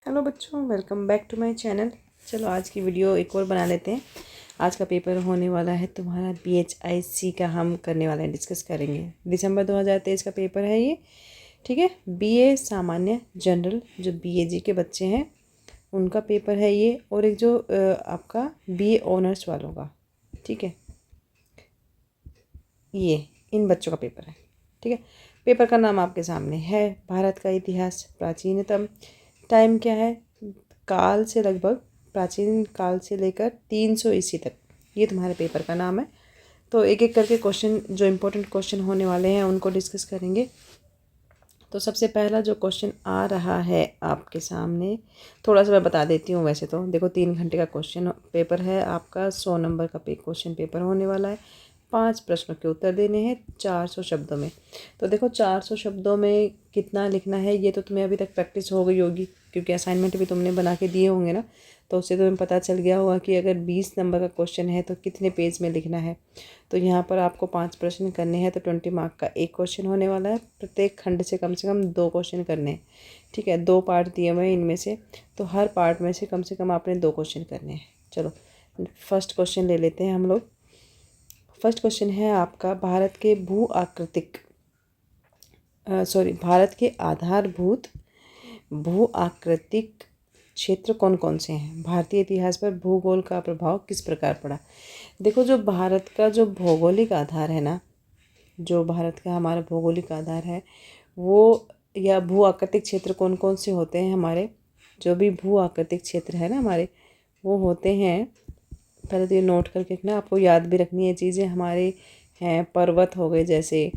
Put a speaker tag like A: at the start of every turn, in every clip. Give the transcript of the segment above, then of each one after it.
A: Hello बच्चों, welcome back to my channel. चलो आज की वीडियो एक और बना लेते हैं। आज का पेपर होने वाला है तुम्हारा BHIC का, हम करने वाले हैं, डिस्कस करेंगे। दिसंबर 2023 का पेपर है ये, ठीक है। BA सामान्य जनरल, जो BAG के बच्चे हैं उनका पेपर है ये, और एक जो आपका BA ऑनर्स वालों का, ठीक है, ये इन बच्चों का पेपर है, ठीक है। पेपर का नाम आपके सामने है, भारत का इतिहास प्राचीनतम। टाइम क्या है, काल से लगभग, प्राचीन काल से लेकर 300 ईस्वी तक, ये तुम्हारे पेपर का नाम है। तो एक एक करके क्वेश्चन, जो इम्पोर्टेंट क्वेश्चन होने वाले हैं उनको डिस्कस करेंगे। तो सबसे पहला जो क्वेश्चन आ रहा है आपके सामने, थोड़ा सा मैं बता देती हूँ। वैसे तो देखो 3 घंटे का क्वेश्चन पेपर है आपका, 100 नंबर का क्वेश्चन पेपर होने वाला है। 5 प्रश्नों के उत्तर देने हैं 400 शब्दों में। तो देखो 400 शब्दों में कितना लिखना है ये तो तुम्हें अभी तक प्रैक्टिस हो गई होगी, क्योंकि असाइनमेंट भी तुमने बना के दिए होंगे ना। तो उससे तुम्हें पता चल गया होगा कि अगर 20 नंबर का क्वेश्चन है तो कितने पेज में लिखना है। तो यहाँ पर आपको 5 प्रश्न करने हैं, तो 20 मार्क का एक क्वेश्चन होने वाला है। प्रत्येक खंड से कम 2 क्वेश्चन करने हैं, ठीक है। 2 पार्ट दिए हुए हैं इनमें से, तो हर पार्ट में से कम आपने 2 क्वेश्चन करने हैं। चलो फर्स्ट क्वेश्चन ले लेते हैं हम लोग। फर्स्ट क्वेश्चन है आपका, भारत के भारत के आधारभूत भू आकृतिक क्षेत्र कौन कौन से हैं? भारतीय इतिहास पर भूगोल का प्रभाव किस प्रकार पड़ा? देखो, जो भारत का जो भौगोलिक आधार है ना, जो भारत का हमारा भौगोलिक आधार है वो, या भू आकृतिक क्षेत्र कौन कौन से होते हैं हमारे, जो भी भू आकृतिक क्षेत्र है ना हमारे, वो होते हैं, पहले तो ये नोट करके रखना, आपको याद भी रखनी है चीज़ें। हमारे हैं पर्वत हो गए, जैसे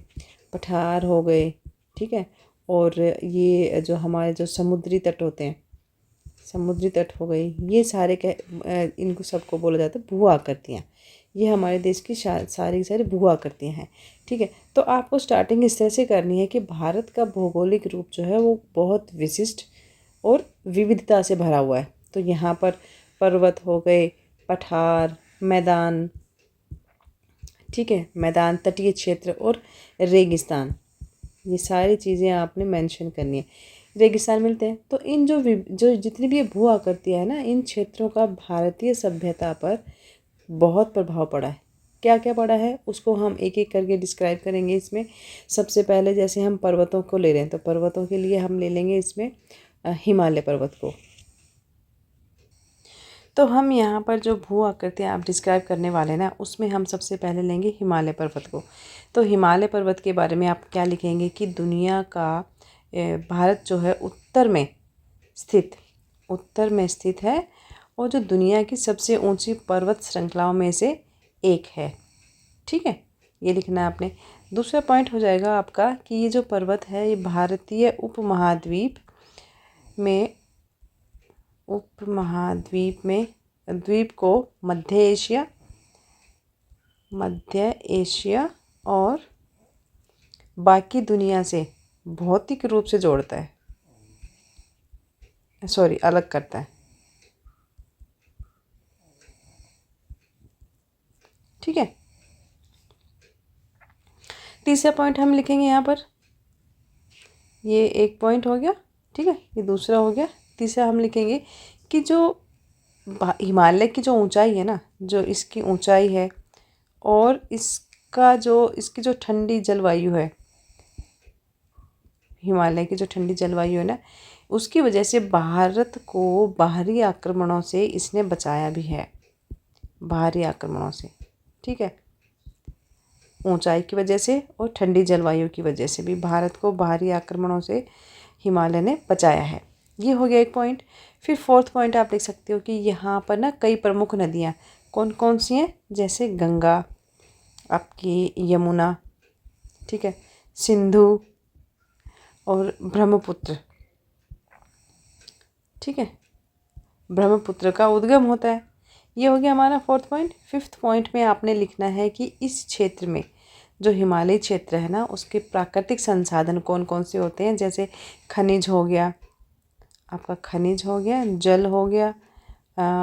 A: पठार हो गए, ठीक है। और ये जो हमारे जो समुद्री तट होते हैं, समुद्री तट हो गई, ये सारे इनको सबको बोला जाता है भू आकृतियाँ। ये हमारे देश की सारी भू आकृतियाँ हैं, ठीक है। तो आपको स्टार्टिंग इस तरह से करनी है कि भारत का भौगोलिक रूप जो है वो बहुत विशिष्ट और विविधता से भरा हुआ है। तो यहाँ पर पर्वत हो गए, पठार, मैदान, ठीक है, मैदान, तटीय क्षेत्र और रेगिस्तान, ये सारी चीज़ें आपने मेंशन करनी है। रेगिस्तान मिलते हैं, तो इन जो जितनी भी ये भू आकृतियाँ है ना, इन क्षेत्रों का भारतीय सभ्यता पर बहुत प्रभाव पड़ा है। क्या क्या पड़ा है उसको हम एक एक करके डिस्क्राइब करेंगे इसमें। सबसे पहले जैसे हम पर्वतों को ले रहे हैं, तो पर्वतों के लिए हम ले लेंगे इसमें हिमालय पर्वत को। तो हम यहाँ पर जो भू आकृतियाँ आप डिस्क्राइब करने वाले हैं ना, उसमें हम सबसे पहले लेंगे हिमालय पर्वत को। तो हिमालय पर्वत के बारे में आप क्या लिखेंगे कि दुनिया का भारत जो है उत्तर में स्थित है, और जो दुनिया की सबसे ऊंची पर्वत श्रृंखलाओं में से एक है, ठीक है। ये लिखना है आपने। दूसरा पॉइंट हो जाएगा आपका कि ये जो पर्वत है ये भारतीय उपमहाद्वीप में द्वीप को मध्य एशिया और बाकी दुनिया से भौतिक रूप से जोड़ता है, अलग करता है, ठीक है। तीसरा पॉइंट हम लिखेंगे यहाँ पर, ये एक पॉइंट हो गया, ठीक है, ये दूसरा हो गया। तीसरा हम लिखेंगे कि जो हिमालय की जो ऊंचाई है ना, जो इसकी ऊंचाई है और इसकी जो ठंडी जलवायु है, हिमालय की जो ठंडी जलवायु है ना, उसकी वजह से भारत को बाहरी आक्रमणों से इसने बचाया भी है, बाहरी आक्रमणों से, ठीक है। ऊंचाई की वजह से और ठंडी जलवायु की वजह से भी भारत को बाहरी आक्रमणों से हिमालय ने बचाया है। ये हो गया एक पॉइंट। फिर फोर्थ पॉइंट आप लिख सकते हो कि यहाँ पर ना कई प्रमुख नदियाँ कौन कौन सी हैं, जैसे गंगा, आपकी यमुना, ठीक है, सिंधु और ब्रह्मपुत्र, ठीक है, ब्रह्मपुत्र का उद्गम होता है। ये हो गया हमारा फोर्थ पॉइंट। फिफ्थ पॉइंट में आपने लिखना है कि इस क्षेत्र में, जो हिमालय क्षेत्र है ना, उसके प्राकृतिक संसाधन कौन कौन से होते हैं, जैसे खनिज हो गया, आपका खनिज हो गया, जल हो गया,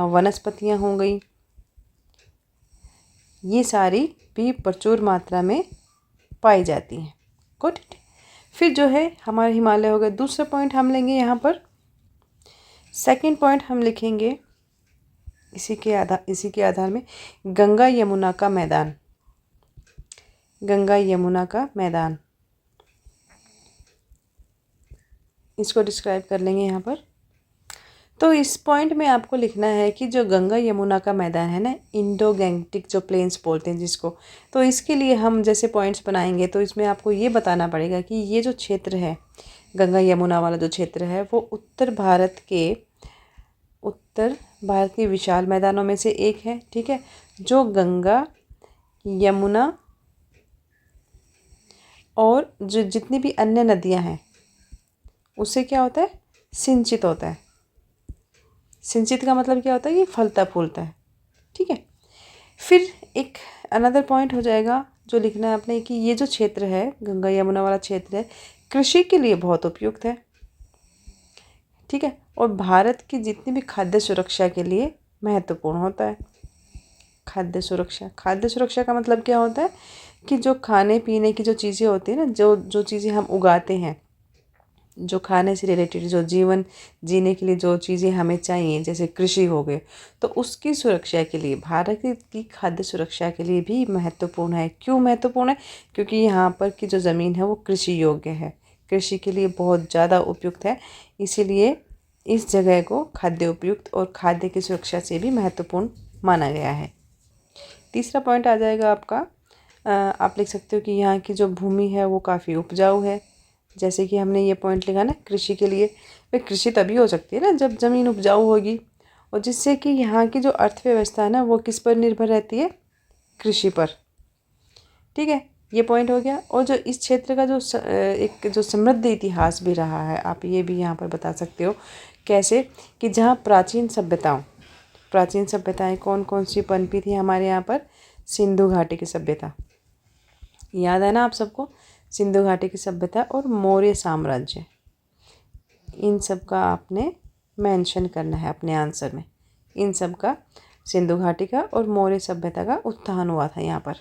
A: वनस्पतियाँ हो गई, ये सारी भी प्रचुर मात्रा में पाई जाती हैं। गुड। फिर जो है हमारा हिमालय हो गया। दूसरा पॉइंट हम लेंगे यहाँ पर सेकंड पॉइंट हम लिखेंगे इसी के आधार में, गंगा यमुना का मैदान। गंगा यमुना का मैदान, इसको डिस्क्राइब कर लेंगे यहाँ पर। तो इस पॉइंट में आपको लिखना है कि जो गंगा यमुना का मैदान है ना, इंडो गैंगटिक जो प्लेन्स बोलते हैं जिसको, तो इसके लिए हम जैसे पॉइंट्स बनाएंगे तो इसमें आपको ये बताना पड़ेगा कि ये जो क्षेत्र है, गंगा यमुना वाला जो क्षेत्र है, वो उत्तर भारत के विशाल मैदानों में से एक है। ठीक है, जो गंगा यमुना और जो जितनी भी अन्य नदियां हैं उससे क्या होता है, सिंचित होता है। सिंचित का मतलब क्या होता है, ये फलता फूलता है। ठीक है, फिर एक अनदर पॉइंट हो जाएगा जो लिखना है आपने कि ये जो क्षेत्र है, गंगा यमुना वाला क्षेत्र है, कृषि के लिए बहुत उपयुक्त है। ठीक है, और भारत की जितनी भी खाद्य सुरक्षा के लिए महत्वपूर्ण होता है। खाद्य सुरक्षा का मतलब क्या होता है कि जो खाने पीने की जो चीज़ें होती है ना, जो चीज़ें हम उगाते हैं, जो खाने से रिलेटेड, जो जीवन जीने के लिए जो चीज़ें हमें चाहिए, जैसे कृषि हो गए, तो उसकी सुरक्षा के लिए, भारत की खाद्य सुरक्षा के लिए भी महत्वपूर्ण है। क्यों महत्वपूर्ण है? क्योंकि यहाँ पर की जो ज़मीन है वो कृषि योग्य है, कृषि के लिए बहुत ज़्यादा उपयुक्त है। इसीलिए इस जगह को खाद्य उपयुक्त और खाद्य की सुरक्षा से भी महत्वपूर्ण माना गया है। तीसरा पॉइंट आ जाएगा आपका, आप लिख सकते हो कि यहाँ की जो भूमि है वो काफ़ी उपजाऊ है। जैसे कि हमने ये पॉइंट लिखा ना, कृषि के लिए, वे कृषि तभी हो सकती है ना जब ज़मीन उपजाऊ होगी, और जिससे कि यहाँ की जो अर्थव्यवस्था है ना वो किस पर निर्भर रहती है, कृषि पर। ठीक है, ये पॉइंट हो गया। और जो इस क्षेत्र का एक जो समृद्ध इतिहास भी रहा है, आप ये भी यहाँ पर बता सकते हो। कैसे? कि जहाँ प्राचीन सभ्यताएं कौन कौन सी पनपी थी हमारे यहाँ पर, सिंधु घाटी की सभ्यता, याद है ना आप सबको, सिंधु घाटी की सभ्यता और मौर्य साम्राज्य, इन सब का आपने मेंशन करना है अपने आंसर में। इन सब का, सिंधु घाटी का और मौर्य सभ्यता का उत्थान हुआ था यहाँ पर।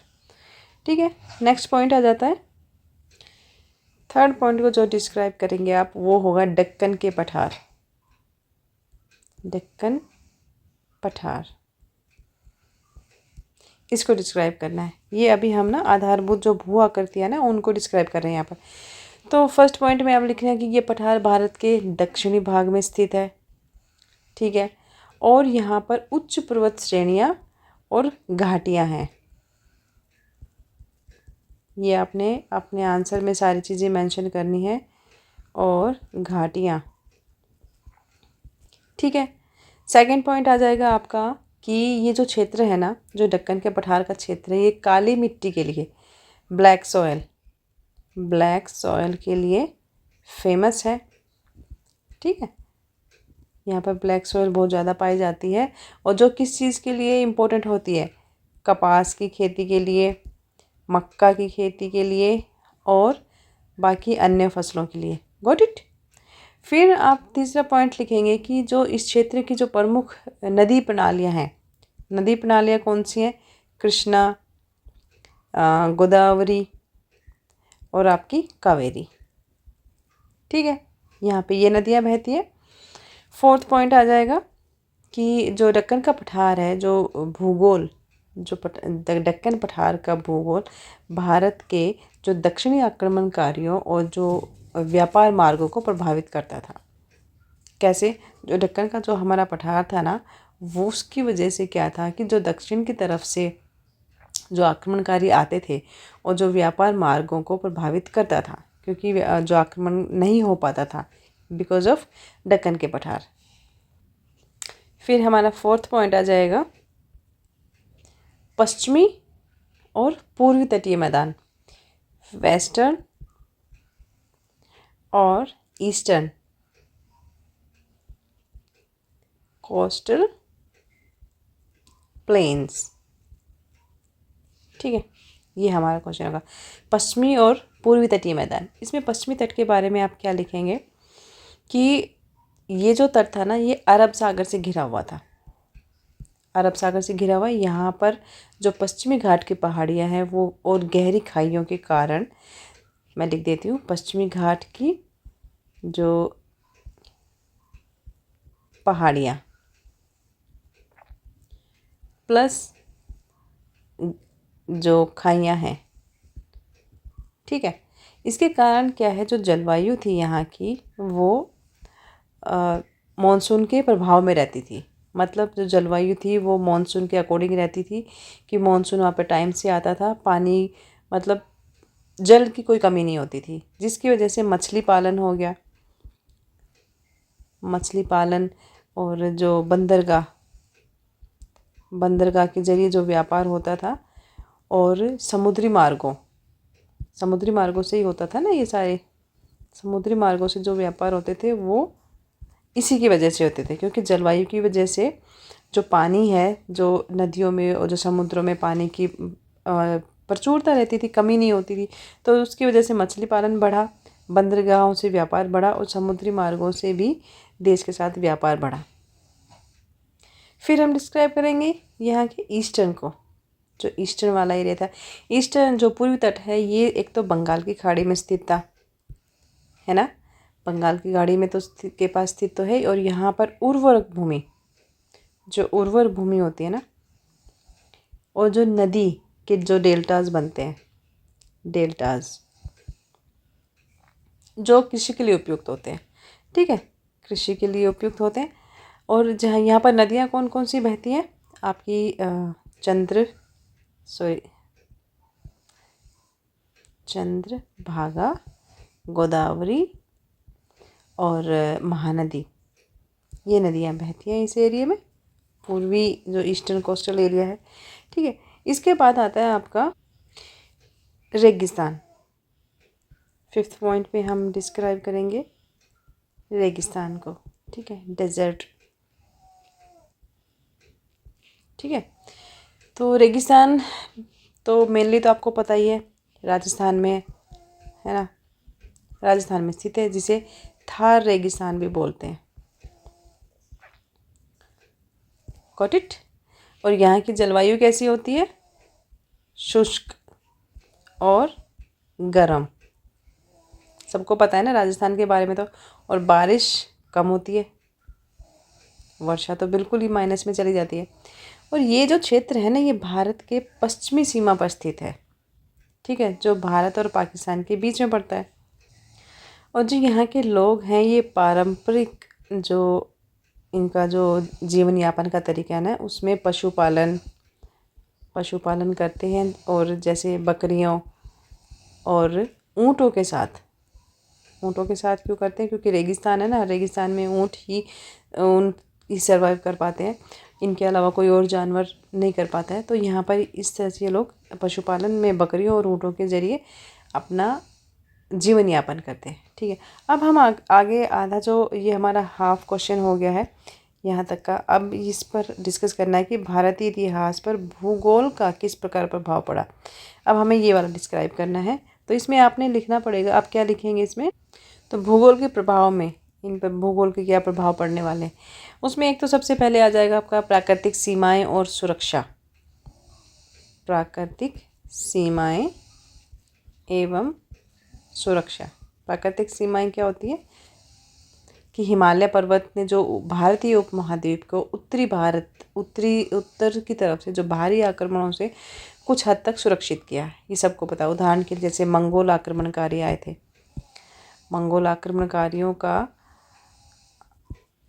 A: ठीक है, नेक्स्ट पॉइंट आ जाता है। थर्ड पॉइंट को जो डिस्क्राइब करेंगे आप, वो होगा दक्कन के पठार। दक्कन पठार, इसको डिस्क्राइब करना है। ये अभी हम ना आधारभूत जो भू आकृतियाँ ना उनको डिस्क्राइब कर रहे हैं यहाँ पर। तो फर्स्ट पॉइंट में आप लिख रहे हैं कि ये पठार भारत के दक्षिणी भाग में स्थित है। ठीक है, और यहाँ पर उच्च पर्वत श्रेणियाँ और घाटियाँ हैं। ये आपने अपने आंसर में सारी चीज़ें मेंशन करनी है, और घाटियाँ। ठीक है, सेकंड पॉइंट आ जाएगा आपका कि ये जो क्षेत्र है ना, जो दक्कन के पठार का क्षेत्र है, ये काली मिट्टी के लिए, ब्लैक सॉयल के लिए फेमस है। ठीक है, यहाँ पर ब्लैक सॉयल बहुत ज़्यादा पाई जाती है, और जो किस चीज़ के लिए इम्पोर्टेंट होती है, कपास की खेती के लिए, मक्का की खेती के लिए, और बाकी अन्य फसलों के लिए। Got it. फिर आप तीसरा पॉइंट लिखेंगे कि जो इस क्षेत्र की जो प्रमुख नदी प्रणालियाँ हैं, नदी प्रणालियाँ कौन सी हैं, कृष्णा, गोदावरी और आपकी कावेरी। ठीक है, यहाँ पे ये नदियाँ बहती हैं। फोर्थ पॉइंट आ जाएगा कि जो दक्कन का पठार है, जो भूगोल, जो दक्कन पठार का भूगोल भारत के जो दक्षिणी आक्रमणकारियों और जो व्यापार मार्गों को प्रभावित करता था। कैसे? जो दक्कन का जो हमारा पठार था ना, वो उसकी वजह से क्या था कि जो दक्षिण की तरफ से जो आक्रमणकारी आते थे और जो व्यापार मार्गों को प्रभावित करता था, क्योंकि जो आक्रमण नहीं हो पाता था बिकॉज ऑफ दक्कन के पठार। फिर हमारा फोर्थ पॉइंट आ जाएगा पश्चिमी और पूर्वी तटीय मैदान, वेस्टर्न और ईस्टर्न कोस्टल प्लेन्स। ठीक है, ये हमारा क्वेश्चन होगा, पश्चिमी और पूर्वी तटीय मैदान। इसमें पश्चिमी तट के बारे में आप क्या लिखेंगे कि ये जो तट था ना, ये अरब सागर से घिरा हुआ था, अरब सागर से घिरा हुआ। यहाँ पर जो पश्चिमी घाट की पहाड़ियाँ हैं वो और गहरी खाइयों के कारण, मैं लिख देती हूँ, पश्चिमी घाट की जो पहाड़ियाँ प्लस जो खाइयाँ हैं, ठीक है। इसके कारण क्या है, जो जलवायु थी यहाँ की वो मॉनसून के प्रभाव में रहती थी। मतलब जो जलवायु थी वो मॉनसून के अकॉर्डिंग रहती थी कि मॉनसून वहाँ पे टाइम से आता था, पानी मतलब जल की कोई कमी नहीं होती थी, जिसकी वजह से मछली पालन हो गया, मछली पालन और जो बंदरगाह के जरिए जो व्यापार होता था, और समुद्री मार्गों से ही होता था ना, ये सारे समुद्री मार्गों से जो व्यापार होते थे वो इसी की वजह से होते थे, क्योंकि जलवायु की वजह से जो पानी है, जो नदियों में और जो समुद्रों में पानी की प्रचुरता रहती थी, कमी नहीं होती थी, तो उसकी वजह से मछली पालन बढ़ा, बंदरगाहों से व्यापार बढ़ा और समुद्री मार्गों से भी देश के साथ व्यापार बढ़ा। फिर हम डिस्क्राइब करेंगे यहाँ के ईस्टर्न को, जो ईस्टर्न वाला एरिया था। ईस्टर्न जो पूर्वी तट है, ये एक तो बंगाल की खाड़ी में स्थित था, है ना, बंगाल की खाड़ी में तो के पास स्थित तो है। और यहाँ पर जो उर्वर भूमि होती है ना, और जो नदी के जो डेल्टाज बनते हैं, जो कृषि के लिए उपयुक्त होते हैं, ठीक है, कृषि के लिए उपयुक्त होते हैं। और जहाँ यहाँ पर नदियाँ कौन कौन सी बहती हैं आपकी, चंद्रभागा, गोदावरी और महानदी, ये नदियाँ बहती हैं इस एरिया में, पूर्वी जो ईस्टर्न कोस्टल एरिया है, ठीक है। इसके बाद आता है आपका रेगिस्तान। 5th पॉइंट पे हम डिस्क्राइब करेंगे रेगिस्तान को, ठीक है, डेजर्ट, ठीक है। तो रेगिस्तान तो मेनली तो आपको पता ही है, राजस्थान में है ना, राजस्थान में स्थित है, जिसे थार रेगिस्तान भी बोलते हैं, गॉट इट। और यहाँ की जलवायु कैसी होती है, शुष्क और गर्म, सबको पता है ना राजस्थान के बारे में तो। और बारिश कम होती है, वर्षा तो बिल्कुल ही माइनस में चली जाती है। और ये जो क्षेत्र है ना, ये भारत के पश्चिमी सीमा पर स्थित है, ठीक है, जो भारत और पाकिस्तान के बीच में पड़ता है। और जो यहाँ के लोग हैं, ये पारंपरिक जो इनका जो जीवन यापन का तरीका है ना, उसमें पशुपालन करते हैं, और जैसे बकरियों और ऊँटों के साथ क्यों करते हैं, क्योंकि रेगिस्तान है ना, रेगिस्तान में ऊँट ही सर्वाइव कर पाते हैं, इनके अलावा कोई और जानवर नहीं कर पाता है। तो यहाँ पर इस तरह से लोग पशुपालन में बकरियों और ऊँटों के ज़रिए अपना जीवन यापन करते हैं, ठीक है। अब हम आगे आधा जो ये हमारा हाफ क्वेश्चन हो गया है यहाँ तक का, अब इस पर डिस्कस करना है कि भारतीय इतिहास पर भूगोल का किस प्रकार प्रभाव पड़ा। अब हमें ये वाला डिस्क्राइब करना है, तो इसमें आपने लिखना पड़ेगा। आप क्या लिखेंगे इसमें, तो भूगोल के प्रभाव में, इन पर भूगोल के क्या प्रभाव पड़ने वाले हैं, उसमें एक तो सबसे पहले आ जाएगा आपका प्राकृतिक सीमाएं और सुरक्षा। प्राकृतिक सीमाएं एवं सुरक्षा। प्राकृतिक सीमाएं क्या होती है कि हिमालय पर्वत ने जो भारतीय उपमहाद्वीप को उत्तर की तरफ से जो बाहरी आक्रमणों से कुछ हद तक सुरक्षित किया है, ये सबको पता है। उदाहरण के लिए जैसे मंगोल आक्रमणकारी आए थे, मंगोल आक्रमणकारियों का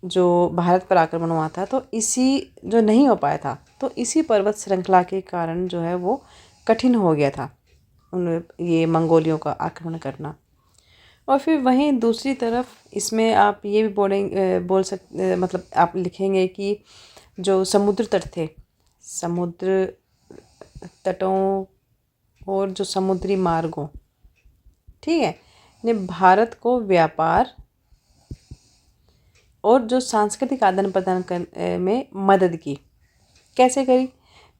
A: जो भारत पर आक्रमण हुआ था, तो इसी जो नहीं हो पाया था, तो इसी पर्वत श्रृंखला के कारण जो है वो कठिन हो गया था ये मंगोलियों का आक्रमण करना। और फिर वहीं दूसरी तरफ इसमें आप ये भी बोल सकते, मतलब आप लिखेंगे कि जो समुद्र तट थे, समुद्र तटों और जो समुद्री मार्गों, ठीक है, ने भारत को व्यापार और जो सांस्कृतिक आदान प्रदान में मदद की। कैसे करी,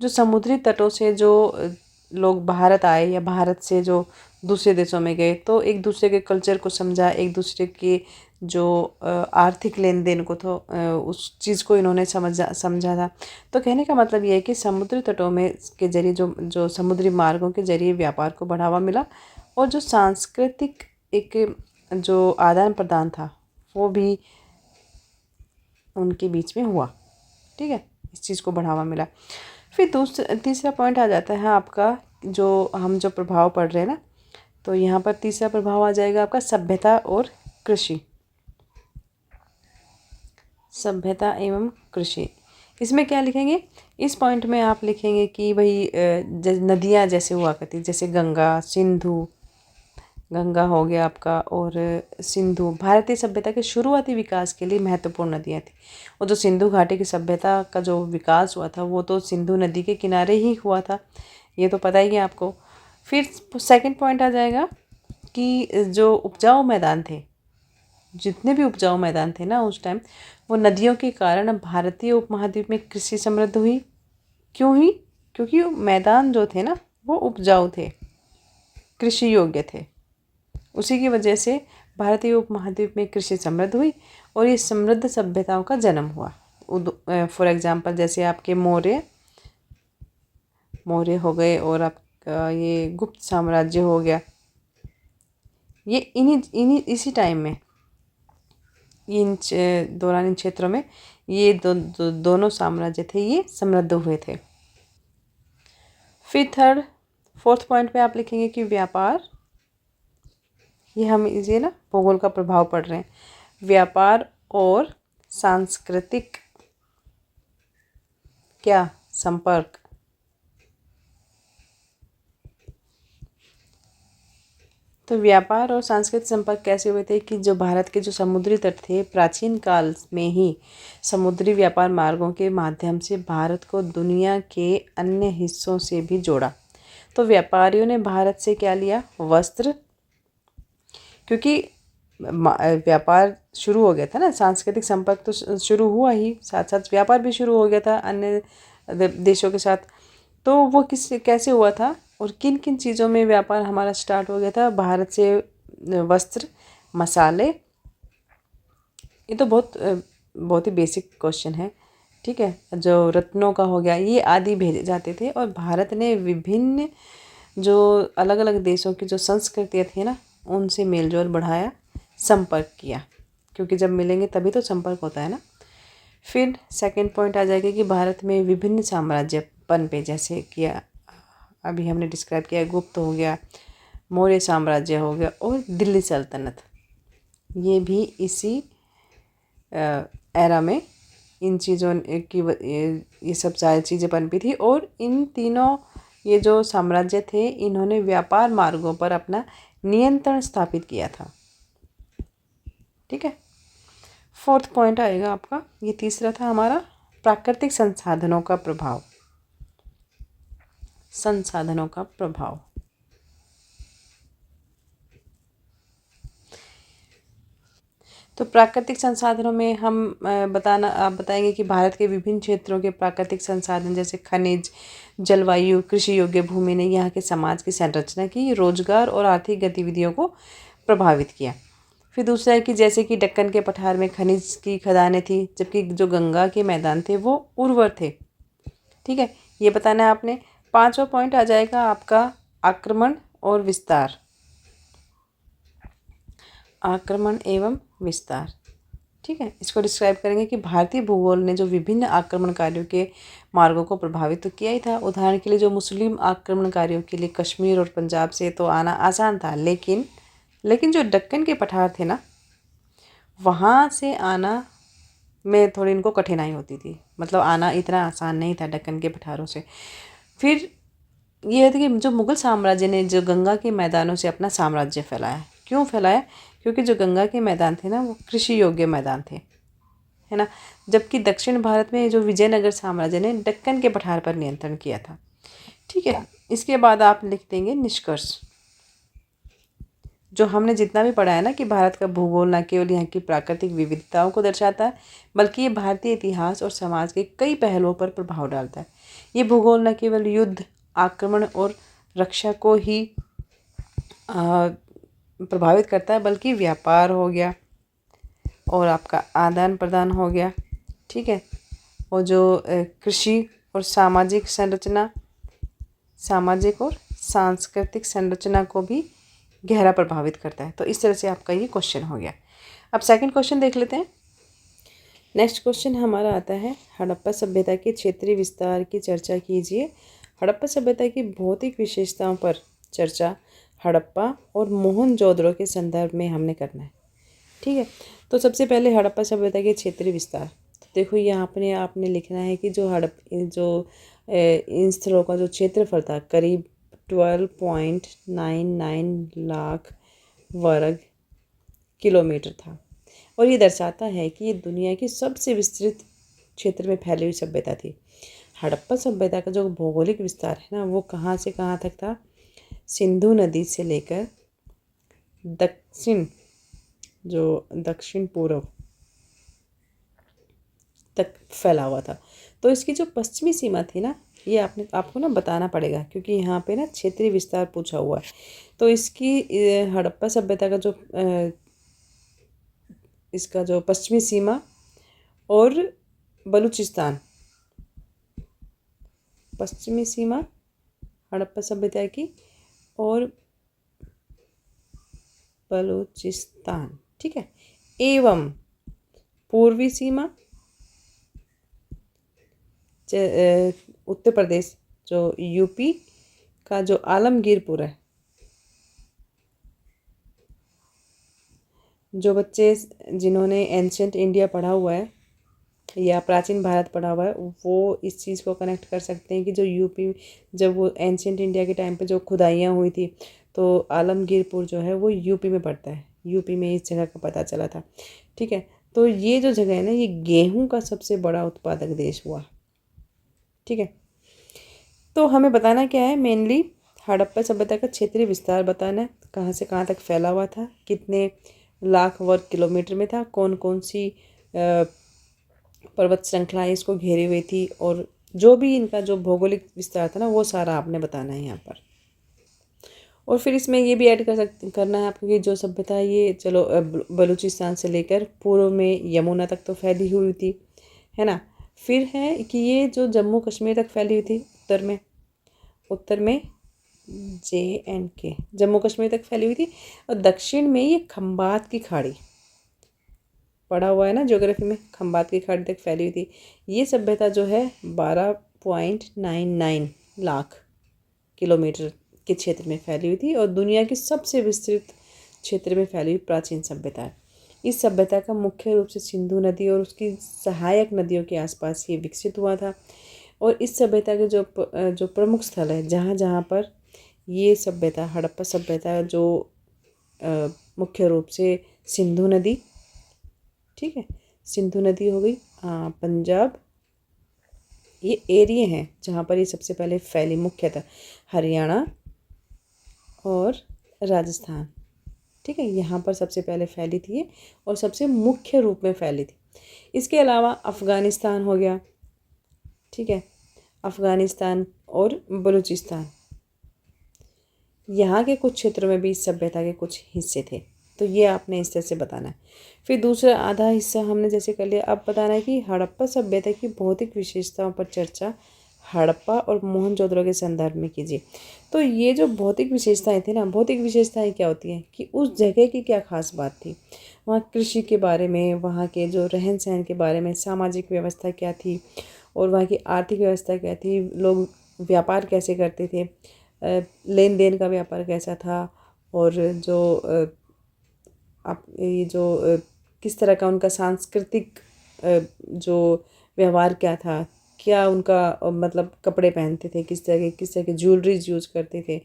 A: जो समुद्री तटों से जो लोग भारत आए या भारत से जो दूसरे देशों में गए, तो एक दूसरे के कल्चर को समझा, एक दूसरे के जो आर्थिक लेन देन को तो उस चीज़ को इन्होंने समझा था। तो कहने का मतलब ये है कि समुद्री तटों में के जरिए जो समुद्री मार्गों के जरिए व्यापार को बढ़ावा मिला, और जो सांस्कृतिक एक जो आदान प्रदान था वो भी उनके बीच में हुआ। ठीक है, इस चीज़ को बढ़ावा मिला। फिर तीसरा पॉइंट आ जाता है आपका, जो हम जो प्रभाव पढ़ रहे हैं ना, तो यहाँ पर तीसरा प्रभाव आ जाएगा आपका सभ्यता और कृषि। सभ्यता एवं कृषि, इसमें क्या लिखेंगे? इस पॉइंट में आप लिखेंगे कि भाई नदियाँ जैसे हुआ करती, जैसे गंगा हो गया आपका, और सिंधु भारतीय सभ्यता के शुरुआती विकास के लिए महत्वपूर्ण नदियाँ थी। और जो सिंधु घाटी की सभ्यता का जो विकास हुआ था वो तो सिंधु नदी के किनारे ही हुआ था, ये तो पता ही है आपको। फिर सेकंड पॉइंट आ जाएगा कि जो उपजाऊ मैदान थे, जितने भी उपजाऊ मैदान थे ना उस टाइम, वो नदियों के कारण भारतीय उपमहाद्वीप में कृषि समृद्ध हुई। क्यों हुई? क्योंकि मैदान जो थे ना वो उपजाऊ थे, कृषि योग्य थे। उसी की वजह से भारतीय उपमहाद्वीप में कृषि समृद्ध हुई और ये समृद्ध सभ्यताओं का जन्म हुआ। फॉर एग्जांपल जैसे आपके मौर्य हो गए, और आपका ये गुप्त साम्राज्य हो गया, ये इसी टाइम में इन क्षेत्रों में ये दोनों साम्राज्य थे, ये समृद्ध हुए थे। फिर फोर्थ पॉइंट पे आप लिखेंगे कि व्यापार, ये हम इसे ना भूगोल का प्रभाव पढ़ रहे हैं, व्यापार और सांस्कृतिक क्या संपर्क। तो व्यापार और सांस्कृतिक संपर्क कैसे हुए थे कि जो भारत के जो समुद्री तट थे, प्राचीन काल में ही समुद्री व्यापार मार्गों के माध्यम से भारत को दुनिया के अन्य हिस्सों से भी जोड़ा। तो व्यापारियों ने भारत से क्या लिया? वस्त्र, क्योंकि व्यापार शुरू हो गया था ना, सांस्कृतिक संपर्क तो शुरू हुआ ही, साथ साथ व्यापार भी शुरू हो गया था अन्य देशों के साथ। तो वो कैसे हुआ था और किन किन चीज़ों में व्यापार हमारा स्टार्ट हो गया था? भारत से वस्त्र, मसाले, ये तो बहुत ही बेसिक क्वेश्चन है। ठीक है, जो रत्नों का हो गया, ये आदि भेजे जाते थे। और भारत ने विभिन्न जो अलग अलग देशों की जो संस्कृतियाँ थी ना, उनसे मेल जोल बढ़ाया, संपर्क किया, क्योंकि जब मिलेंगे तभी तो संपर्क होता है ना। फिर सेकंड पॉइंट आ जाएगा कि भारत में विभिन्न साम्राज्य पनपे, जैसे कि अभी हमने डिस्क्राइब किया, गुप्त हो गया, मौर्य साम्राज्य हो गया, और दिल्ली सल्तनत, ये भी इसी एरा में इन चीज़ों की ये सब सारी चीज़ें पनपी थी। और इन तीनों ये जो साम्राज्य थे, इन्होंने व्यापार मार्गों पर अपना नियंत्रण स्थापित किया था। ठीक है, फोर्थ पॉइंट आएगा आपका, ये तीसरा था हमारा, प्राकृतिक संसाधनों का प्रभाव। संसाधनों का प्रभाव, तो प्राकृतिक संसाधनों में हम आप बताएंगे कि भारत के विभिन्न क्षेत्रों के प्राकृतिक संसाधन जैसे खनिज, जलवायु, कृषि योग्य भूमि ने यहाँ के समाज की संरचना की, रोजगार और आर्थिक गतिविधियों को प्रभावित किया। फिर दूसरा है कि जैसे कि दक्कन के पठार में खनिज की खदानें थी, जबकि जो गंगा के मैदान थे वो उर्वर थे। ठीक है, ये बताना है आपने। पांचवा पॉइंट आ जाएगा आपका आक्रमण और विस्तार। आक्रमण एवं विस्तार, ठीक है, इसको डिस्क्राइब करेंगे कि भारतीय भूगोल ने जो विभिन्न आक्रमणकारियों के मार्गों को प्रभावित तो किया ही था। उदाहरण के लिए जो मुस्लिम आक्रमणकारियों के लिए कश्मीर और पंजाब से तो आना आसान था, लेकिन जो दक्कन के पठार थे ना, वहाँ से आना में थोड़ी इनको कठिनाई होती थी, मतलब आना इतना आसान नहीं था दक्कन के पठारों से। फिर ये है कि जो मुग़ल साम्राज्य ने जो गंगा के मैदानों से अपना साम्राज्य फैलाया। क्यों फैलाया? क्योंकि जो गंगा के मैदान थे ना, वो कृषि योग्य मैदान थे, है ना। जबकि दक्षिण भारत में जो विजयनगर साम्राज्य ने दक्कन के पठार पर नियंत्रण किया था। ठीक है, इसके बाद आप लिख देंगे निष्कर्ष। जो हमने जितना भी पढ़ा है ना कि भारत का भूगोल न केवल यहाँ की प्राकृतिक विविधताओं को दर्शाता है, बल्कि ये भारतीय इतिहास और समाज के कई पहलुओं पर प्रभाव डालता है। ये भूगोल न केवल युद्ध, आक्रमण और रक्षा को ही प्रभावित करता है, बल्कि व्यापार हो गया और आपका आदान प्रदान हो गया। ठीक है, और जो कृषि और सामाजिक संरचना, सामाजिक और सांस्कृतिक संरचना को भी गहरा प्रभावित करता है। तो इस तरह से आपका ये क्वेश्चन हो गया। अब सेकंड क्वेश्चन देख लेते हैं। नेक्स्ट क्वेश्चन हमारा आता है, हड़प्पा सभ्यता के क्षेत्रीय विस्तार की चर्चा कीजिए। हड़प्पा सभ्यता की भौतिक विशेषताओं पर चर्चा हड़प्पा और मोहनजोदड़ो के संदर्भ में हमने करना है। ठीक है, तो सबसे पहले हड़प्पा सभ्यता के क्षेत्रीय विस्तार। तो देखो यहाँ अपने आपने लिखना है कि इन स्थलों का जो क्षेत्रफल था करीब 12.99 लाख वर्ग किलोमीटर था, और ये दर्शाता है कि ये दुनिया की सबसे विस्तृत क्षेत्र में फैली हुई सभ्यता थी। हड़प्पा सभ्यता का जो भौगोलिक विस्तार है ना, वो कहाँ से कहाँ तक था? सिंधु नदी से लेकर दक्षिण पूर्व तक फैला हुआ था। तो इसकी जो पश्चिमी सीमा थी ना, ये आपको ना बताना पड़ेगा, क्योंकि यहाँ पे ना क्षेत्रीय विस्तार पूछा हुआ है। तो इसकी हड़प्पा सभ्यता का इसका जो पश्चिमी सीमा और बलूचिस्तान, पश्चिमी सीमा हड़प्पा सभ्यता की और बलूचिस्तान, ठीक है, एवं पूर्वी सीमा उत्तर प्रदेश, जो यूपी का जो आलमगीरपुर है। जो बच्चे जिन्होंने एंशंट इंडिया पढ़ा हुआ है या प्राचीन भारत पढ़ा हुआ है, वो इस चीज़ को कनेक्ट कर सकते हैं कि जो यूपी, जब वो एंशंट इंडिया के टाइम पे जो खुदाइयाँ हुई थी, तो आलमगीरपुर जो है वो यूपी में पड़ता है। यूपी में इस जगह का पता चला था। ठीक है, तो ये जो जगह है ना, ये गेहूं का सबसे बड़ा उत्पादक देश हुआ। ठीक है, तो हमें बताना क्या है? मेनली हड़प्पा सभ्यता का क्षेत्रीय विस्तार बताना है, कहाँ से कहाँ तक फैला हुआ था, कितने लाख वर्ग किलोमीटर में था, कौन कौन सी पर्वत श्रृंखलाएँ इसको घेरी हुई थी, और जो भी इनका जो भौगोलिक विस्तार था ना, वो सारा आपने बताना है यहाँ पर। और फिर इसमें ये भी ऐड करना है आपको कि जो सभ्यता है ये चलो बलूचिस्तान से लेकर पूर्व में यमुना तक तो फैली हुई थी, है ना। फिर है कि ये जो जम्मू कश्मीर तक फैली हुई थी, उत्तर में JNK, जम्मू कश्मीर तक फैली हुई थी, और दक्षिण में ये खंबात की खाड़ी, पढ़ा हुआ है ना ज्योग्राफी में, खंबात की खाड़ी तक फैली हुई थी। ये सभ्यता जो है 12.99 लाख किलोमीटर के क्षेत्र में फैली हुई थी, और दुनिया की सबसे विस्तृत क्षेत्र में फैली हुई प्राचीन सभ्यता है। इस सभ्यता का मुख्य रूप से सिंधु नदी और उसकी सहायक नदियों के आसपास ये विकसित हुआ था। और इस सभ्यता के जो प्रमुख स्थल है, जहाँ जहाँ पर ये सभ्यता, हड़प्पा सभ्यता, जो मुख्य रूप से सिंधु नदी, ठीक है, सिंधु नदी हो गई, पंजाब, ये एरिया हैं जहाँ पर ये सबसे पहले फैली, मुख्यतः हरियाणा और राजस्थान, ठीक है, यहाँ पर सबसे पहले फैली थी ये, और सबसे मुख्य रूप में फैली थी। इसके अलावा अफ़गानिस्तान हो गया, ठीक है, अफ़गानिस्तान और बलूचिस्तान, यहाँ के कुछ क्षेत्रों में भी इस सभ्यता के कुछ हिस्से थे। तो ये आपने इस तरह से बताना है। फिर दूसरा आधा हिस्सा हमने जैसे कर लिया, अब बताना है कि हड़प्पा सभ्यता की भौतिक विशेषताओं पर चर्चा हड़प्पा और मोहनजोदड़ो के संदर्भ में कीजिए। तो ये जो भौतिक विशेषताएं थी ना, भौतिक विशेषताएं क्या होती हैं कि उस जगह की क्या खास बात थी, वहाँ कृषि के बारे में, वहाँ के जो रहन सहन के बारे में, सामाजिक व्यवस्था क्या थी, और वहाँ की आर्थिक व्यवस्था क्या थी, लोग व्यापार कैसे करते थे, लेन देन का व्यापार कैसा था, और ये जो किस तरह का उनका सांस्कृतिक जो व्यवहार क्या था, क्या उनका मतलब कपड़े पहनते थे, किस तरह के ज्वेलरीज यूज़ करते थे,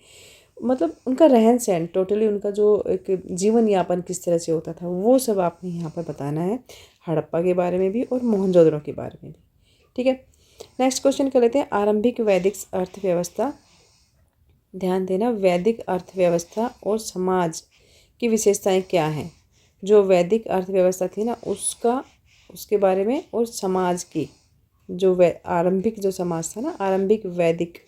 A: मतलब उनका रहन सहन, टोटली उनका जो एक जीवन यापन किस तरह से होता था, वो सब आपने यहाँ पर बताना है, हड़प्पा के बारे में भी और मोहनजोदड़ो के बारे में भी। ठीक है, नेक्स्ट क्वेश्चन कर लेते हैं, आरंभिक वैदिक अर्थव्यवस्था। ध्यान देना, वैदिक अर्थव्यवस्था और समाज की विशेषताएं क्या हैं। जो वैदिक अर्थव्यवस्था थी ना, उसके बारे में, और समाज की जो आरंभिक जो समाज था ना, आरंभिक वैदिक,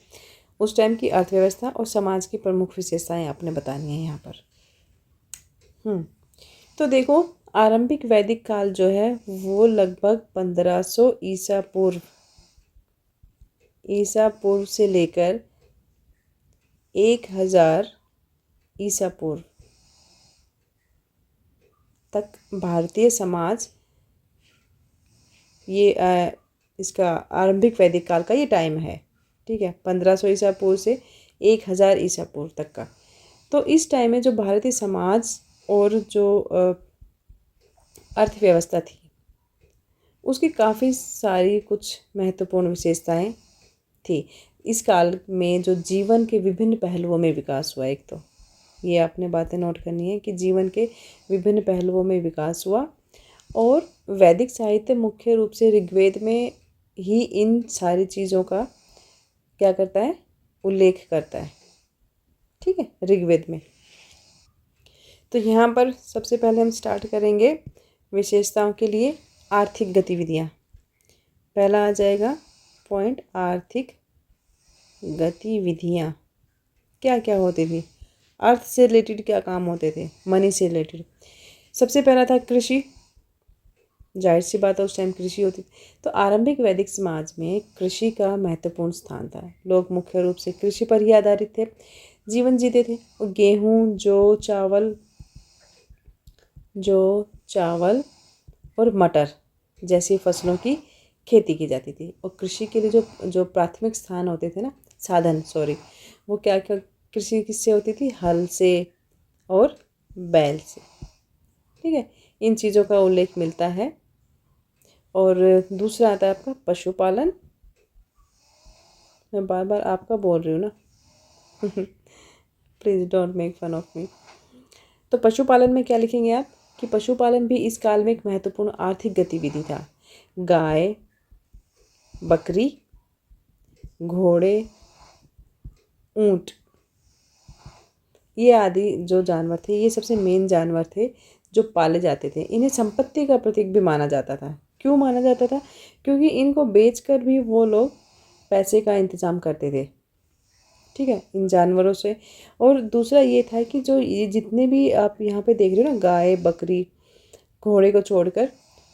A: उस टाइम की अर्थव्यवस्था और समाज की प्रमुख विशेषताएं आपने बतानी है यहाँ पर। तो देखो, आरंभिक वैदिक काल जो है वो लगभग 1500 ईसा पूर्व से लेकर 1000 ईसा पूर्व तक भारतीय समाज ये इसका आरंभिक वैदिक काल का ये टाइम है। ठीक है, 1500 ईसा पूर्व से 1000 ईसा पूर्व तक का। तो इस टाइम में जो भारतीय समाज और जो अर्थव्यवस्था थी उसकी काफ़ी सारी कुछ महत्वपूर्ण विशेषताएं थी। इस काल में जो जीवन के विभिन्न पहलुओं में विकास हुआ, एक तो ये आपने बातें नोट करनी है कि जीवन के विभिन्न पहलुओं में विकास हुआ, और वैदिक साहित्य मुख्य रूप से ऋग्वेद में ही इन सारी चीज़ों का क्या करता है, उल्लेख करता है। ठीक है, ऋग्वेद में। तो यहाँ पर सबसे पहले हम स्टार्ट करेंगे विशेषताओं के लिए आर्थिक गतिविधियाँ। पहला आ जाएगा पॉइंट, आर्थिक गतिविधियाँ क्या क्या होती थी, अर्थ से रिलेटेड क्या काम होते थे, मनी से रिलेटेड। सबसे पहला था कृषि, जाहिर सी बात है उस टाइम कृषि होती थी। तो आरंभिक वैदिक समाज में कृषि का महत्वपूर्ण स्थान था। लोग मुख्य रूप से कृषि पर ही आधारित थे, जीवन जीते थे। और गेहूँ, जौ, चावल और मटर जैसी फसलों की खेती की जाती थी। और कृषि के लिए जो जो प्राथमिक स्थान होते थे ना, साधन सॉरी, वो क्या क्या कृषि किससे होती थी, हल से और बैल से। ठीक है, इन चीज़ों का उल्लेख मिलता है। और दूसरा आता है आपका पशुपालन। मैं बार बार आपका बोल रही हूँ ना please don't make fun of me. तो पशुपालन में क्या लिखेंगे आप कि पशुपालन भी इस काल में एक महत्वपूर्ण आर्थिक गतिविधि था। गाय, बकरी, घोड़े, ऊंट, ये आदि जो जानवर थे, ये सबसे मेन जानवर थे जो पाले जाते थे। इन्हें संपत्ति का प्रतीक भी माना जाता था। क्यों माना जाता था? क्योंकि इनको बेचकर भी वो लोग पैसे का इंतज़ाम करते थे। ठीक है, इन जानवरों से। और दूसरा ये था कि जो ये जितने भी आप यहाँ पे देख रहे हो ना, गाय, बकरी, घोड़े को छोड़कर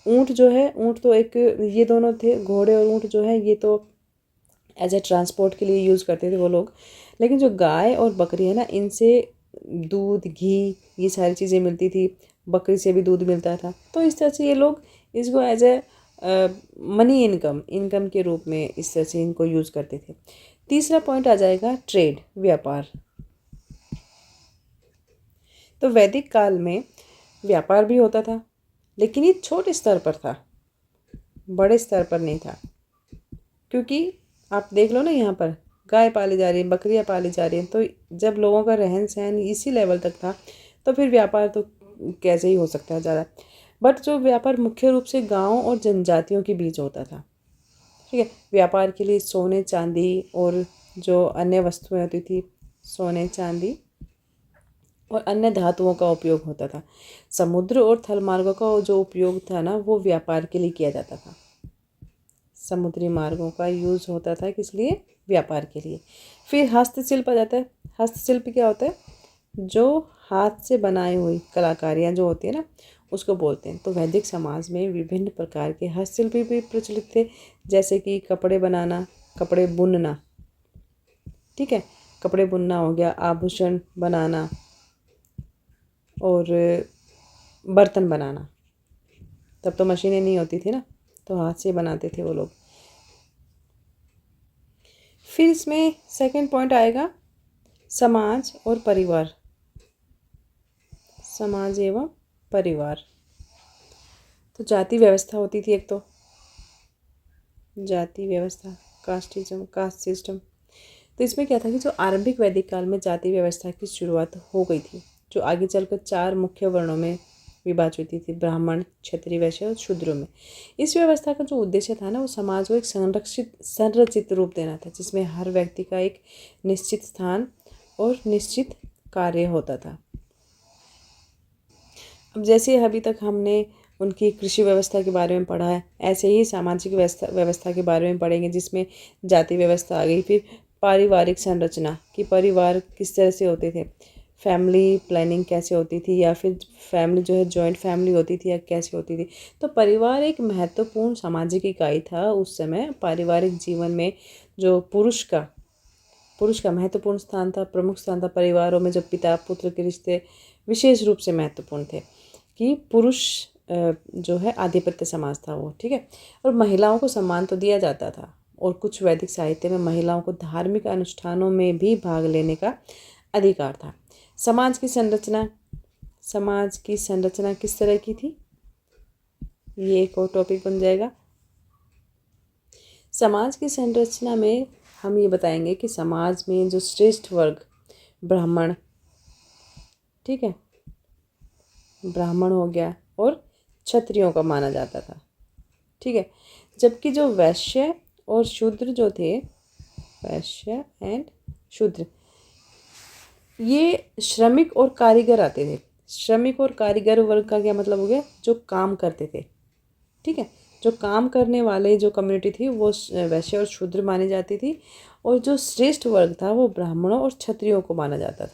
A: ऊँट जो है, ऊँट तो एक, ये दोनों थे, घोड़े और ऊँट जो है ये तो एज ए ट्रांसपोर्ट के लिए यूज़ करते थे वो लोग। लेकिन जो गाय और बकरी है ना, इनसे दूध, घी, ये सारी चीज़ें मिलती थी। बकरी से भी दूध मिलता था। तो इस तरह से ये लोग इसको एज ए मनी इनकम के रूप में इस तरह से इनको यूज़ करते थे। तीसरा पॉइंट आ जाएगा ट्रेड, व्यापार। तो वैदिक काल में व्यापार भी होता था, लेकिन ये छोटे स्तर पर था, बड़े स्तर पर नहीं था। क्योंकि आप देख लो ना, यहाँ पर गाय पाली जा रही है, बकरियाँ पाली जा रही हैं, तो जब लोगों का रहन सहन इसी लेवल तक था तो फिर व्यापार तो कैसे ही हो सकता है ज़्यादा। बट जो व्यापार मुख्य रूप से गाँव और जनजातियों के बीच होता था। ठीक है, व्यापार के लिए सोने, चांदी और जो अन्य वस्तुएं होती थी, सोने, चांदी और अन्य धातुओं का उपयोग होता था। समुद्र और थल मार्गों का जो उपयोग था ना, वो व्यापार के लिए किया जाता था। समुद्री मार्गों का यूज़ होता था किस लिए? व्यापार के लिए। फिर हस्तशिल्प आ जाता है। हस्तशिल्प क्या होता है? जो हाथ से बनाई हुई कलाकारियाँ जो होती है ना, उसको बोलते हैं। तो वैदिक समाज में विभिन्न प्रकार के हस्तशिल्प भी प्रचलित थे, जैसे कि कपड़े बनाना, कपड़े बुनना। ठीक है, कपड़े बुनना हो गया, आभूषण बनाना और बर्तन बनाना। तब तो मशीनें नहीं होती थी ना, तो हाथ से बनाते थे वो लोग। फिर इसमें सेकंड पॉइंट आएगा समाज और परिवार। समाज एवं परिवार। तो जाति व्यवस्था होती थी एक तो, जाति व्यवस्था, कास्ट सिस्टम। तो इसमें क्या था कि जो आरंभिक वैदिक काल में जाति व्यवस्था की शुरुआत हो गई थी, जो आगे चलकर 4 मुख्य वर्णों में विभाजित हुई थी, ब्राह्मण, क्षत्रिय, वैश्य और शूद्रों में। इस व्यवस्था का जो उद्देश्य था ना, वो समाज को एक संरचित रूप देना था, जिसमें हर व्यक्ति का एक निश्चित स्थान और निश्चित कार्य होता था। अब जैसे अभी तक हमने उनकी कृषि व्यवस्था के बारे में पढ़ा है, ऐसे ही सामाजिक व्यवस्था के बारे में पढ़ेंगे, जिसमें जाति व्यवस्था आ गई। फिर पारिवारिक संरचना कि परिवार किस तरह से होते थे, फैमिली प्लानिंग कैसे होती थी, या फिर फैमिली जो है जॉइंट फैमिली होती थी या कैसे होती थी। तो परिवार एक महत्वपूर्ण सामाजिक इकाई था उस समय। पारिवारिक जीवन में जो पुरुष का महत्वपूर्ण स्थान था, प्रमुख स्थान था। परिवारों में जो पिता पुत्र के रिश्ते विशेष रूप से महत्वपूर्ण थे कि पुरुष जो है आधिपत्य समाज था वो, ठीक है। और महिलाओं को सम्मान तो दिया जाता था, और कुछ वैदिक साहित्य में महिलाओं को धार्मिक अनुष्ठानों में भी भाग लेने का अधिकार था। समाज की संरचना किस तरह की थी, ये एक और टॉपिक बन जाएगा। समाज की संरचना में हम ये बताएंगे कि समाज में जो श्रेष्ठ वर्ग ब्राह्मण, ठीक है, ब्राह्मण हो गया और क्षत्रियों का माना जाता था, ठीक है। जबकि जो वैश्य और शूद्र जो थे, वैश्य एंड शूद्र, ये श्रमिक और कारीगर आते थे। श्रमिक और कारीगर वर्ग का क्या मतलब हो गया, जो काम करते थे, ठीक है। जो काम करने वाले जो कम्युनिटी थी वो वैश्य और शूद्र मानी जाती थी, और जो श्रेष्ठ वर्ग था वो ब्राह्मणों और क्षत्रियों को माना जाता था।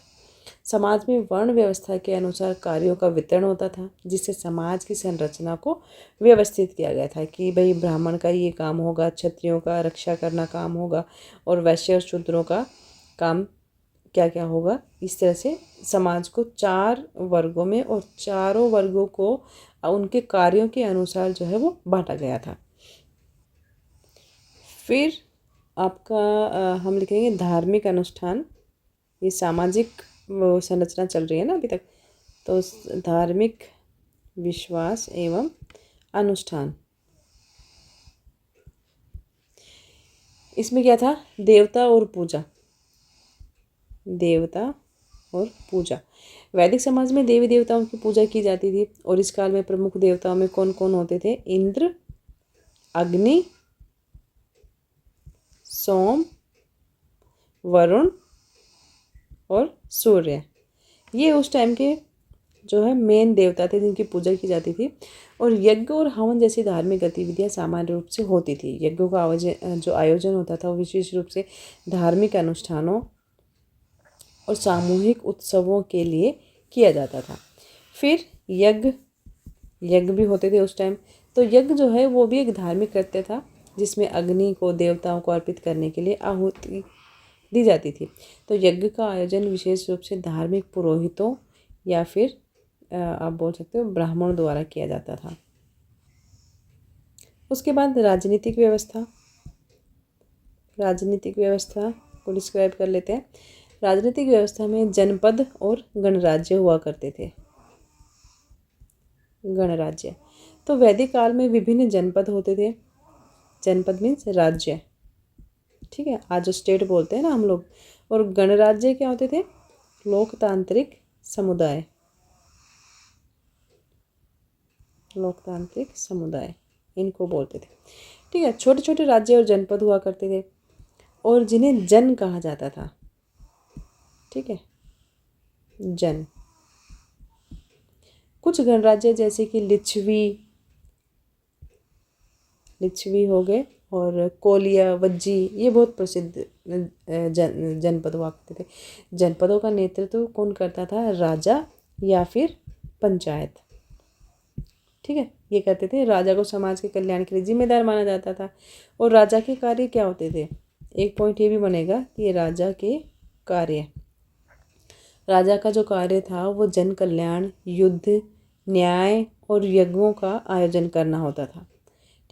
A: समाज में वर्ण व्यवस्था के अनुसार कार्यों का वितरण होता था, जिससे समाज की संरचना को व्यवस्थित किया गया था कि भाई ब्राह्मण का ये काम होगा, क्षत्रियों का रक्षा करना काम होगा, और वैश्य और शूद्रों का काम क्या क्या होगा। इस तरह से समाज को 4 वर्गों में, और चारों वर्गों को उनके कार्यों के अनुसार जो है वो बांटा गया था। फिर आपका हम लिखेंगे धार्मिक अनुष्ठान। ये सामाजिक संरचना चल रही है ना अभी तक, तो धार्मिक विश्वास एवं अनुष्ठान, इसमें क्या था, देवता और पूजा। देवता और पूजा, वैदिक समाज में देवी देवताओं की पूजा की जाती थी, और इस काल में प्रमुख देवताओं में कौन कौन होते थे, इंद्र, अग्नि, सोम, वरुण और सूर्य। ये उस टाइम के जो है मेन देवता थे जिनकी पूजा की जाती थी। और यज्ञ और हवन जैसी धार्मिक गतिविधियां सामान्य रूप से होती थी। यज्ञों का जो आयोजन होता था वो विशेष रूप से धार्मिक अनुष्ठानों और सामूहिक उत्सवों के लिए किया जाता था। फिर यज्ञ भी होते थे उस टाइम। तो यज्ञ जो है वो भी एक धार्मिक कृत्य था, जिसमें अग्नि को देवताओं को अर्पित करने के लिए आहुति दी जाती थी। तो यज्ञ का आयोजन विशेष रूप से धार्मिक पुरोहितों या फिर आप बोल सकते हो ब्राह्मणों द्वारा किया जाता था। उसके बाद राजनीतिक व्यवस्था को डिस्क्राइब कर लेते हैं। राजनीतिक व्यवस्था में जनपद और गणराज्य हुआ करते थे। गणराज्य, तो वैदिक काल में विभिन्न जनपद होते थे। जनपद मीन्स राज्य, ठीक है, आज जो स्टेट बोलते हैं ना हम लोग। और गणराज्य क्या होते थे, लोकतांत्रिक समुदाय इनको बोलते थे, ठीक है। छोटे छोटे राज्य और जनपद हुआ करते थे, और जिन्हें जन कहा जाता था, ठीक है, जन। कुछ गणराज्य जैसे कि लिच्छवी हो गए, और कोलिया, वज्जी, ये बहुत प्रसिद्ध जनपद हुआ करते थे। जनपदों का नेतृत्व कौन करता था, राजा या फिर पंचायत, ठीक है, ये करते थे। राजा को समाज के कल्याण के लिए जिम्मेदार माना जाता था। और राजा के कार्य क्या होते थे, एक पॉइंट ये भी बनेगा कि ये राजा का जो कार्य था वो जन कल्याण, युद्ध, न्याय और यज्ञों का आयोजन करना होता था,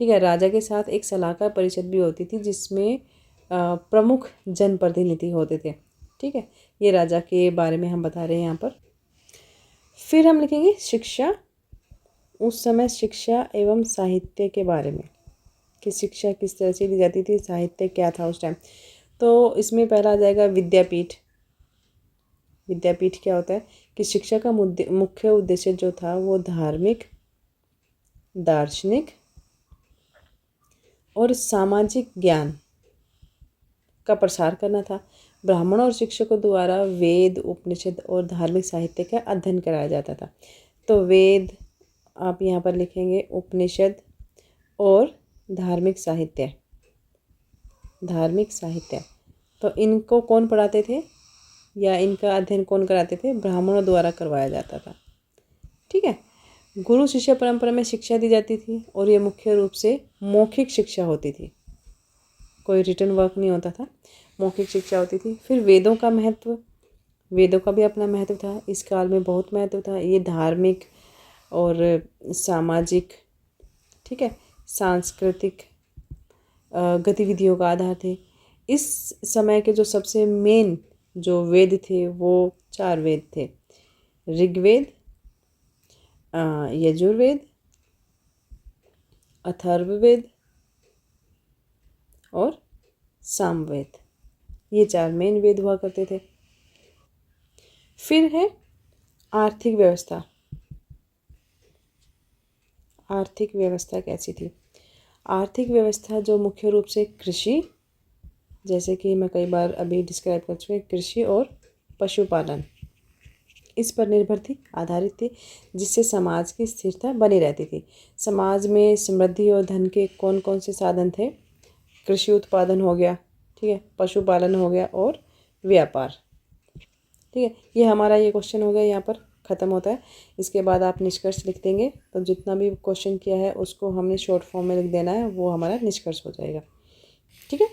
A: ठीक है। राजा के साथ एक सलाहकार परिषद भी होती थी, जिसमें प्रमुख जनप्रतिनिधि होते थे, ठीक है। ये राजा के बारे में हम बता रहे हैं यहाँ पर। फिर हम लिखेंगे शिक्षा। उस समय शिक्षा एवं साहित्य के बारे में, कि शिक्षा किस तरह से दी जाती थी, साहित्य क्या था उस टाइम। तो इसमें पहला आ जाएगा विद्यापीठ। विद्यापीठ क्या होता है कि शिक्षा का मुख्य उद्देश्य जो था वो धार्मिक, दार्शनिक और सामाजिक ज्ञान का प्रसार करना था। ब्राह्मणों और शिक्षकों द्वारा वेद, उपनिषद और धार्मिक साहित्य का अध्ययन कराया जाता था। तो वेद आप यहाँ पर लिखेंगे, उपनिषद और धार्मिक साहित्य। तो इनको कौन पढ़ाते थे, या इनका अध्ययन कौन कराते थे, ब्राह्मणों द्वारा करवाया जाता था, ठीक है। गुरु शिष्य परंपरा में शिक्षा दी जाती थी, और ये मुख्य रूप से मौखिक शिक्षा होती थी, कोई रिटन वर्क नहीं होता था, मौखिक शिक्षा होती थी। फिर वेदों का भी अपना महत्व था, इस काल में बहुत महत्व था। ये धार्मिक और सामाजिक, ठीक है, सांस्कृतिक गतिविधियों का आधार थे। इस समय के जो सबसे मेन जो वेद थे वो 4 वेद थे: ऋग्वेद, यजुर्वेद, अथर्ववेद और सामवेद। ये 4 मेन वेद हुआ करते थे। फिर है आर्थिक व्यवस्था। आर्थिक व्यवस्था कैसी थी? आर्थिक व्यवस्था जो मुख्य रूप से कृषि, जैसे कि मैं कई बार अभी डिस्क्राइब कर चुकी हूँ, कृषि और पशुपालन, इस पर निर्भर थी, आधारित थी, जिससे समाज की स्थिरता बनी रहती थी। समाज में समृद्धि और धन के कौन कौन से साधन थे? कृषि उत्पादन हो गया, ठीक है, पशुपालन हो गया और व्यापार। ठीक है, ये हमारा ये क्वेश्चन हो गया, यहाँ पर ख़त्म होता है। इसके बाद आप निष्कर्ष लिख देंगे, तो जितना भी क्वेश्चन किया है उसको हमने शॉर्ट फॉर्म में लिख देना है, वो हमारा निष्कर्ष हो जाएगा। ठीक है।